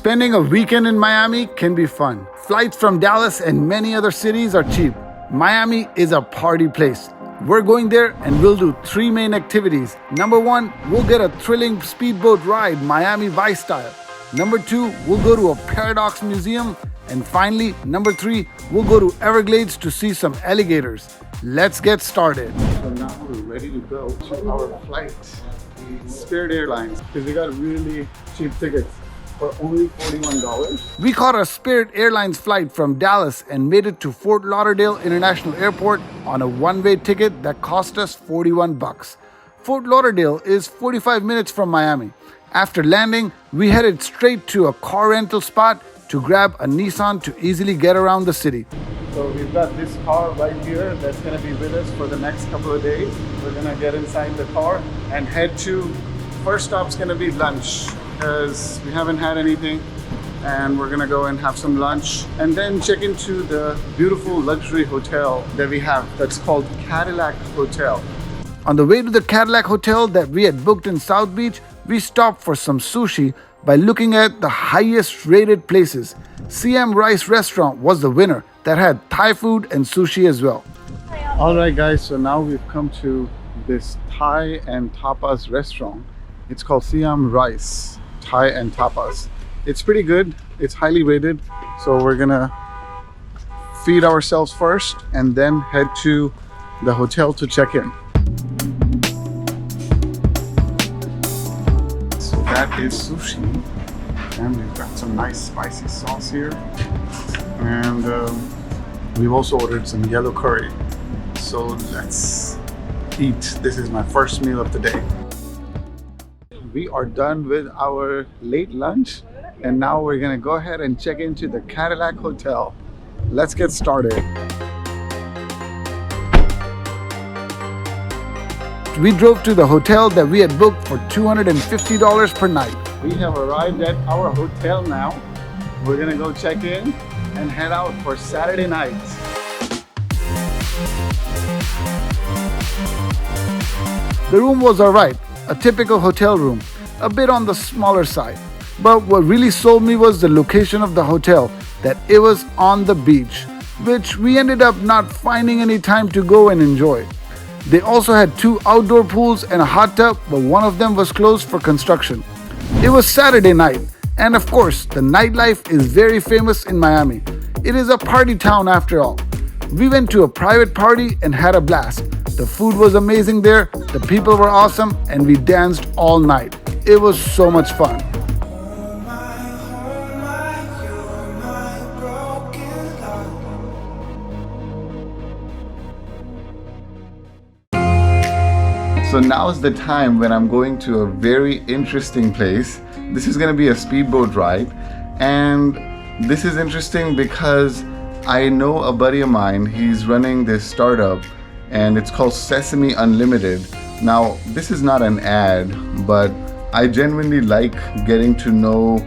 Spending a weekend in Miami can be fun. Flights from Dallas and many other cities are cheap. Miami is a party place. We're going there and we'll do 3 main activities. Number 1, we'll get a thrilling speedboat ride, Miami Vice style. Number 2, we'll go to a Paradox Museum. And finally, number 3, we'll go to Everglades to see some alligators. Let's get started. So now we're ready to go to our flight. Spirit Airlines, because we got really cheap tickets for only $41. We caught a Spirit Airlines flight from Dallas and made it to Fort Lauderdale International Airport on a one-way ticket that cost us $41. Fort Lauderdale is 45 minutes from Miami. After landing, we headed straight to a car rental spot to grab a Nissan to easily get around the city. So we've got this car right here that's going to be with us for the next couple of days. We're going to get inside the car and head to, first stop's going to be lunch because we haven't had anything, and we're going to go and have some lunch and then check into the beautiful luxury hotel that we have that's called Cadillac Hotel. On the way to the Cadillac Hotel that we had booked in South Beach, we stopped for some sushi by looking at the highest rated places. 𝐀𝐫𝐯𝐢𝐧 Rice Restaurant was the winner that had Thai food and sushi as well. Alright guys, so now we've come to this Thai and tapas restaurant. It's called 𝐀𝐫𝐯𝐢𝐧 Rice Thai and Tapas. It's pretty good, it's highly rated, so we're gonna feed ourselves first and then head to the hotel to check in. So that is sushi, and we've got some nice spicy sauce here, and we've also ordered some yellow curry. So let's eat. This is my first meal of the day. We are done with our late lunch, and now we're gonna go ahead and check into the Cadillac Hotel. Let's get started. We drove to the hotel that we had booked for $250 per night. We have arrived at our hotel now. We're gonna go check in and head out for Saturday night. The room was alright, a typical hotel room, a bit on the smaller side. But what really sold me was the location of the hotel, that it was on the beach, which we ended up not finding any time to go and enjoy. They also had 2 outdoor pools and a hot tub, but one of them was closed for construction. It was Saturday night, and of course, the nightlife is very famous in Miami. It is a party town after all. We went to a private party and had a blast. The food was amazing there, the people were awesome, and we danced all night. It was so much fun. So now is the time when I'm going to a very interesting place. This is going to be a speedboat ride, and this is interesting because I know a buddy of mine. He's running this startup and it's called Sesame Unlimited. Now this is not an ad, but I genuinely like getting to know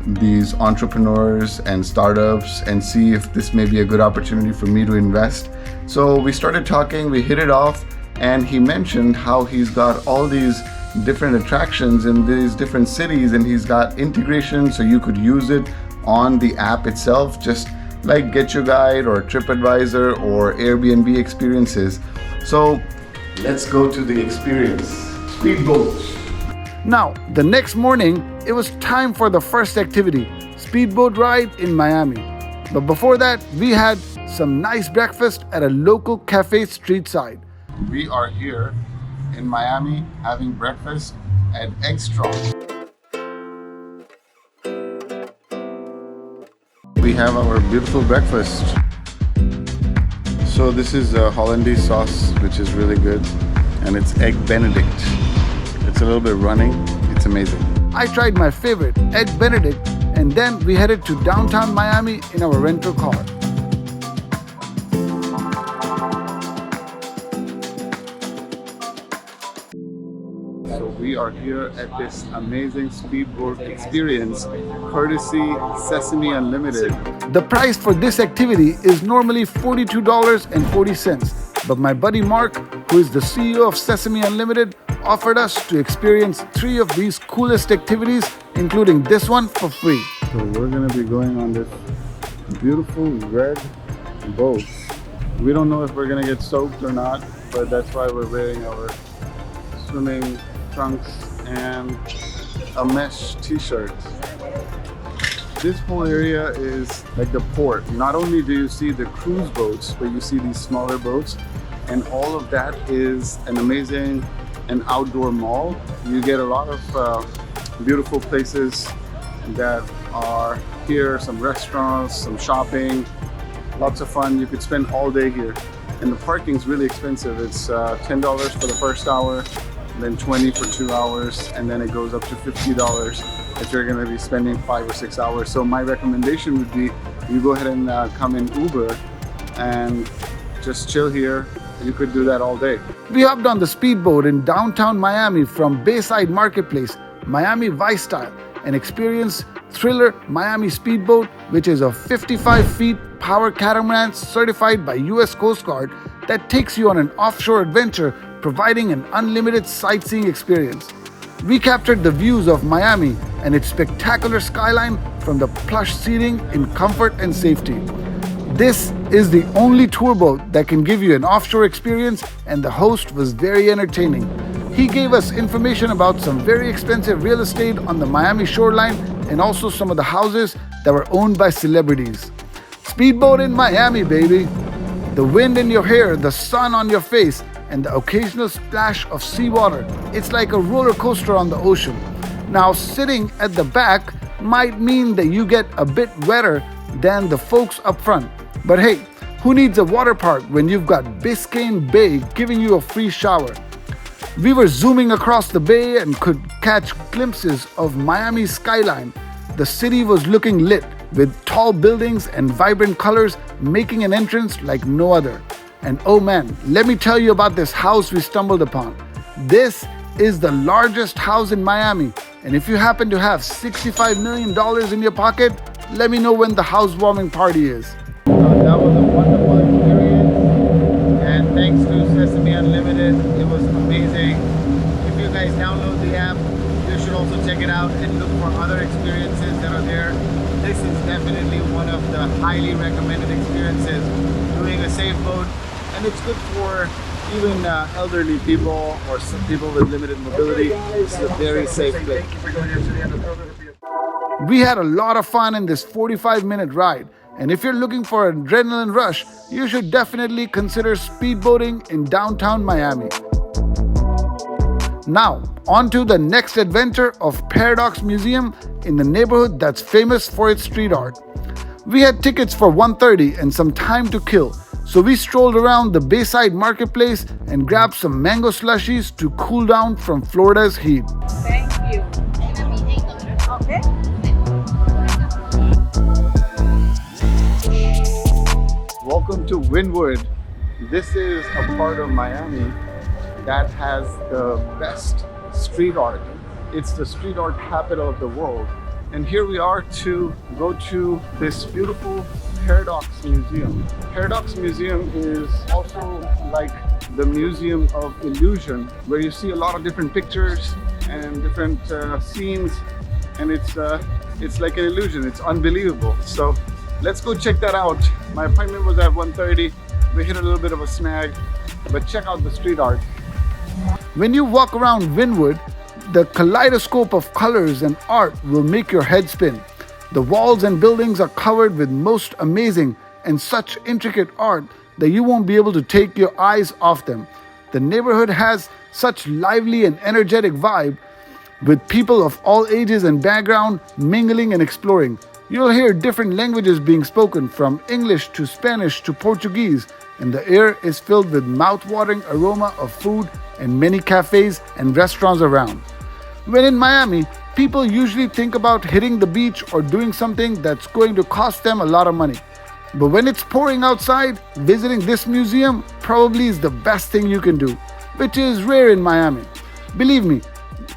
these entrepreneurs and startups and see if this may be a good opportunity for me to invest. So we started talking, we hit it off, and he mentioned how he's got all these different attractions in these different cities, and he's got integration so you could use it on the app itself, just like Get Your Guide or TripAdvisor or Airbnb experiences. So let's go to the experience. Speedboat. Now, the next morning, it was time for the first activity, speedboat ride in Miami. But before that, we had some nice breakfast at a local cafe street side. We are here in Miami having breakfast at 𝐀𝐫𝐃. We have our beautiful breakfast. So this is a Hollandaise sauce, which is really good, and it's Egg Benedict. It's a little bit running. It's amazing. I tried my favorite, Egg Benedict, and then we headed to downtown Miami in our rental car. So we are here at this amazing speedboat experience, courtesy Sesame Unlimited. The price for this activity is normally $42.40, but my buddy Mark, who is the CEO of Sesame Unlimited, offered us to experience 3 of these coolest activities, including this one for free. So we're gonna be going on this beautiful red boat. We don't know if we're gonna get soaked or not, but that's why we're wearing our swimming trunks and a mesh t-shirt. This whole area is like the port. Not only do you see the cruise boats, but you see these smaller boats, and all of that is an amazing and outdoor mall. You get a lot of beautiful places that are here, some restaurants, some shopping, lots of fun. You could spend all day here. And the parking's really expensive. It's $10 for the first hour, then $20 for 2 hours, and then it goes up to $50 if you're gonna be spending 5 or 6 hours. So my recommendation would be you go ahead and come in Uber and just chill here. You could do that all day. We hopped on the speedboat in downtown Miami from Bayside Marketplace, Miami Vice style, and experienced Thriller Miami Speedboat, which is a 55 feet power catamaran certified by US Coast Guard that takes you on an offshore adventure, providing an unlimited sightseeing experience. We captured the views of Miami and its spectacular skyline from the plush seating in comfort and safety. This is the only tour boat that can give you an offshore experience, and the host was very entertaining. He gave us information about some very expensive real estate on the Miami shoreline and also some of the houses that were owned by celebrities. Speedboat in Miami, baby. The wind in your hair, the sun on your face, and the occasional splash of seawater. It's like a roller coaster on the ocean. Now, sitting at the back might mean that you get a bit wetter than the folks up front. But hey, who needs a water park when you've got Biscayne Bay giving you a free shower? We were zooming across the bay and could catch glimpses of Miami's skyline. The city was looking lit with tall buildings and vibrant colors, making an entrance like no other. And oh man, let me tell you about this house we stumbled upon. This is the largest house in Miami, and if you happen to have $65 million in your pocket, let me know when the housewarming party is. That was a wonderful experience, and thanks to Sesame Unlimited, it was amazing. If you guys download the app, you should also check it out and look for other experiences that are there. This is definitely one of the highly recommended experiences, doing a safe boat, and it's good for even elderly people or some people with limited mobility. It's a very safe place. We had a lot of fun in this 45-minute ride. And if you're looking for an adrenaline rush, you should definitely consider speedboating in downtown Miami. Now, on to the next adventure of Paradox Museum in the neighborhood that's famous for its street art. We had tickets for 1:30 and some time to kill, so we strolled around the Bayside Marketplace and grabbed some mango slushies to cool down from Florida's heat. Thank you. Okay. Welcome to Wynwood. This is a part of Miami that has the best street art. It's the street art capital of the world. And here we are to go to this beautiful Paradox Museum. Paradox Museum is also like the Museum of Illusion, where you see a lot of different pictures and different scenes, and it's like an illusion. It's unbelievable. So let's go check that out. My appointment was at 1:30. We hit a little bit of a snag, but check out the street art. When you walk around Wynwood, the kaleidoscope of colors and art will make your head spin. The walls and buildings are covered with most amazing and such intricate art that you won't be able to take your eyes off them. The neighborhood has such lively and energetic vibe, with people of all ages and background mingling and exploring. You'll hear different languages being spoken, from English to Spanish to Portuguese, and the air is filled with mouth-watering aroma of food and many cafes and restaurants around. When in Miami, people usually think about hitting the beach or doing something that's going to cost them a lot of money. But when it's pouring outside, visiting this museum probably is the best thing you can do, which is rare in Miami. Believe me,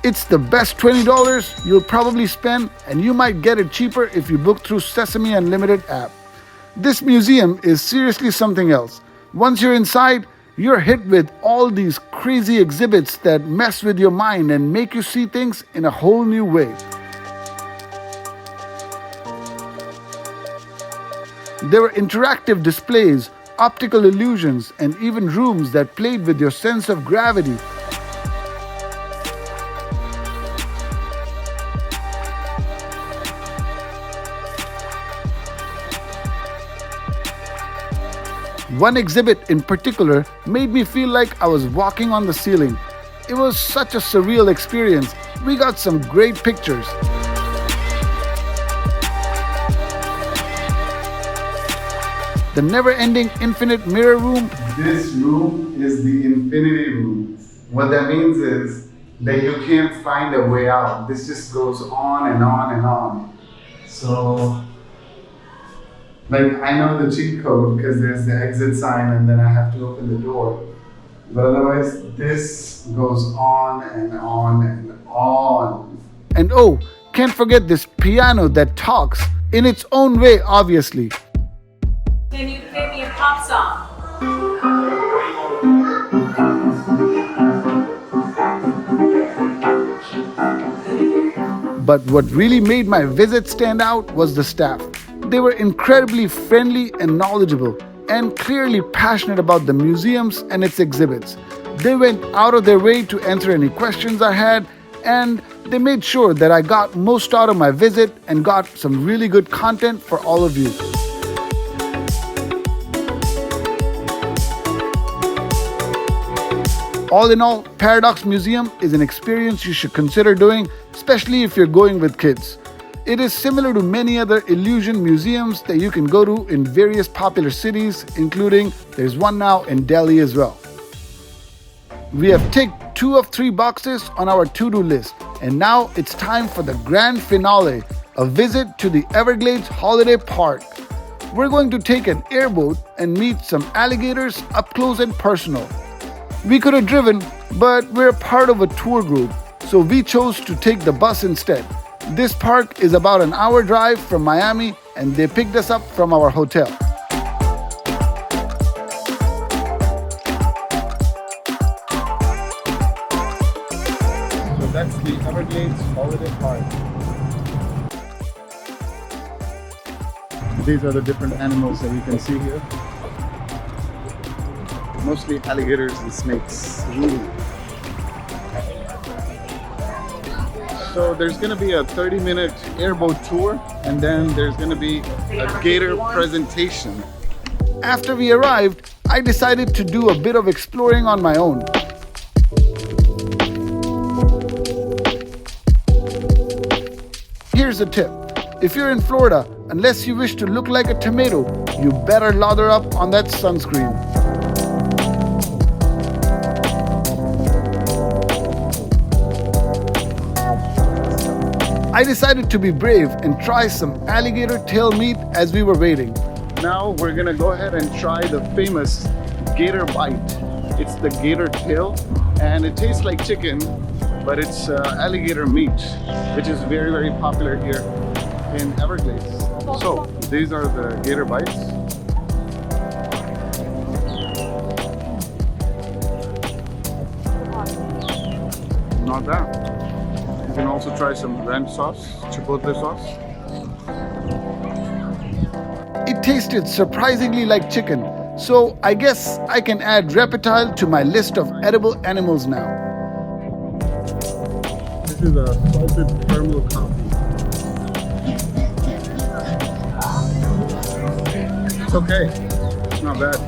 it's the best $20 you'll probably spend, and you might get it cheaper if you book through Sesame Unlimited app. This museum is seriously something else. Once you're inside, you're hit with all these crazy exhibits that mess with your mind and make you see things in a whole new way. There were interactive displays, optical illusions, and even rooms that played with your sense of gravity. One exhibit in particular made me feel like I was walking on the ceiling. It was such a surreal experience. We got some great pictures. The never-ending infinite mirror room. This room is the infinity room. What that means is that you can't find a way out. This just goes on and on and on. So, like, I know the cheat code because there's the exit sign and then I have to open the door. But otherwise, this goes on and on and on. And oh, can't forget this piano that talks in its own way, obviously. Can you play me a pop song? But what really made my visit stand out was the staff. They were incredibly friendly and knowledgeable, and clearly passionate about the museums and its exhibits. They went out of their way to answer any questions I had, and they made sure that I got most out of my visit and got some really good content for all of you. All in all, Paradox Museum is an experience you should consider doing, especially if you're going with kids. It is similar to many other illusion museums that you can go to in various popular cities, including there's one now in Delhi as well. We have ticked 2 of 3 boxes on our to-do list, and now it's time for the grand finale, a visit to the Everglades Holiday Park. We're going to take an airboat and meet some alligators up close and personal. We could have driven, but we're part of a tour group, so we chose to take the bus instead. This park is about an hour drive from Miami, and they picked us up from our hotel. So that's the Everglades Holiday Park. These are the different animals that you can see here. Mostly alligators and snakes. So there's going to be a 30-minute airboat tour, and then there's going to be a gator presentation. After we arrived, I decided to do a bit of exploring on my own. Here's a tip. If you're in Florida, unless you wish to look like a tomato, you better lather up on that sunscreen. I decided to be brave and try some alligator tail meat as we were waiting. Now we're gonna go ahead and try the famous gator bite. It's the gator tail, and it tastes like chicken, but it's alligator meat, which is very, very popular here in Everglades. So these are the gator bites. Not bad. You can also try some ranch sauce, chipotle sauce. It tasted surprisingly like chicken, so I guess I can add reptile to my list of edible animals now. This is a salted caramel coffee. It's okay. It's not bad.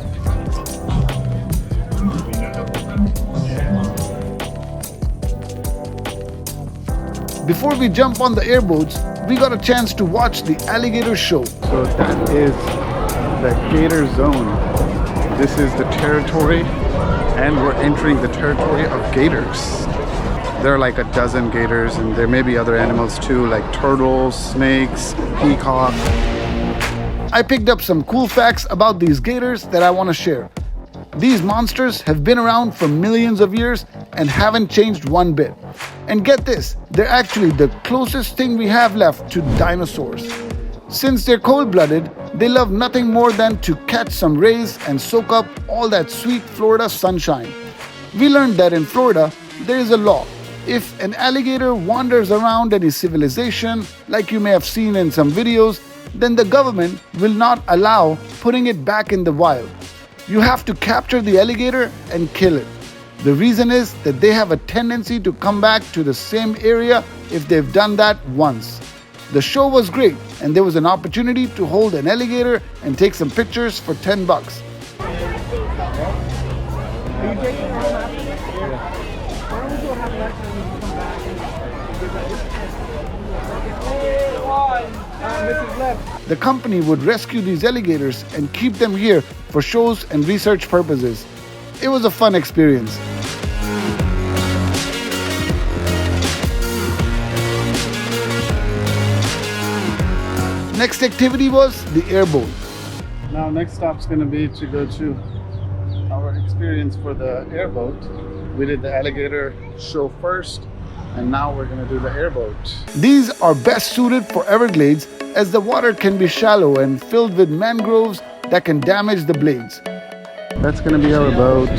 Before we jump on the airboats, we got a chance to watch the alligator show. So that is the gator zone. This is the territory, and we're entering the territory of gators. There are like a dozen gators, and there may be other animals too, like turtles, snakes, peacock. I picked up some cool facts about these gators that I want to share. These monsters have been around for millions of years and haven't changed one bit. And get this, they're actually the closest thing we have left to dinosaurs. Since they're cold-blooded, they love nothing more than to catch some rays and soak up all that sweet Florida sunshine. We learned that in Florida, there is a law. If an alligator wanders around any civilization, like you may have seen in some videos, then the government will not allow putting it back in the wild. You have to capture the alligator and kill it. The reason is that they have a tendency to come back to the same area if they've done that once. The show was great, and there was an opportunity to hold an alligator and take some pictures for $10. The company would rescue these alligators and keep them here for shows and research purposes. It was a fun experience. Next activity was the airboat. Now next stop's going to be to go to our experience for the airboat. We did the alligator show first, and now we're going to do the airboat. These are best suited for Everglades as the water can be shallow and filled with mangroves that can damage the blades. That's going to be our boat.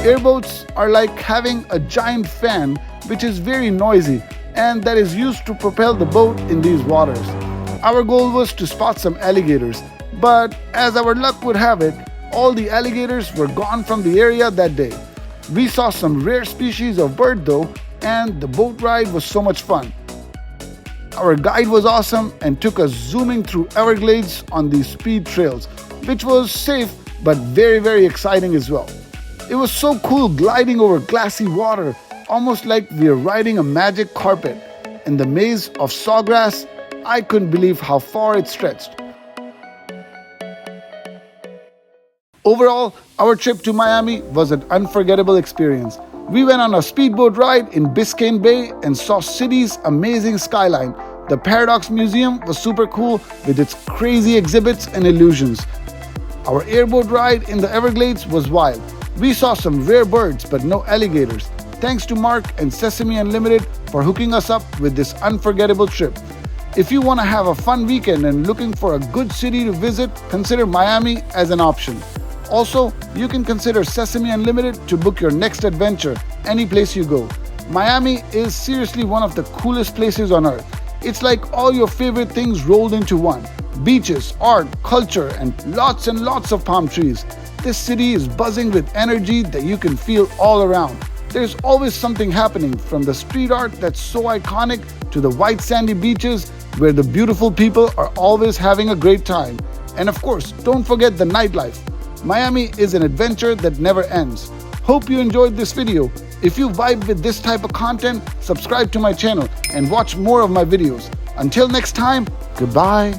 Airboats are like having a giant fan which is very noisy and that is used to propel the boat in these waters. Our goal was to spot some alligators, but as our luck would have it, all the alligators were gone from the area that day. We saw some rare species of bird though, and the boat ride was so much fun. Our guide was awesome and took us zooming through Everglades on these speed trails, which was safe but very exciting as well. It was so cool gliding over glassy water, almost like we were riding a magic carpet. In the maze of sawgrass, I couldn't believe how far it stretched. Overall, our trip to Miami was an unforgettable experience. We went on a speedboat ride in Biscayne Bay and saw city's amazing skyline. The Paradox Museum was super cool with its crazy exhibits and illusions. Our airboat ride in the Everglades was wild. We saw some rare birds but no alligators. Thanks to Mark and Sesame Unlimited for hooking us up with this unforgettable trip. If you want to have a fun weekend and looking for a good city to visit, consider Miami as an option. Also, you can consider Sesame Unlimited to book your next adventure any place you go. Miami is seriously one of the coolest places on earth. It's like all your favorite things rolled into one. Beaches, art, culture, and lots of palm trees. This city is buzzing with energy that you can feel all around. There's always something happening, from the street art that's so iconic to the white sandy beaches where the beautiful people are always having a great time. And of course, don't forget the nightlife. Miami is an adventure that never ends. Hope you enjoyed this video. If you vibe with this type of content, subscribe to my channel and watch more of my videos. Until next time, goodbye.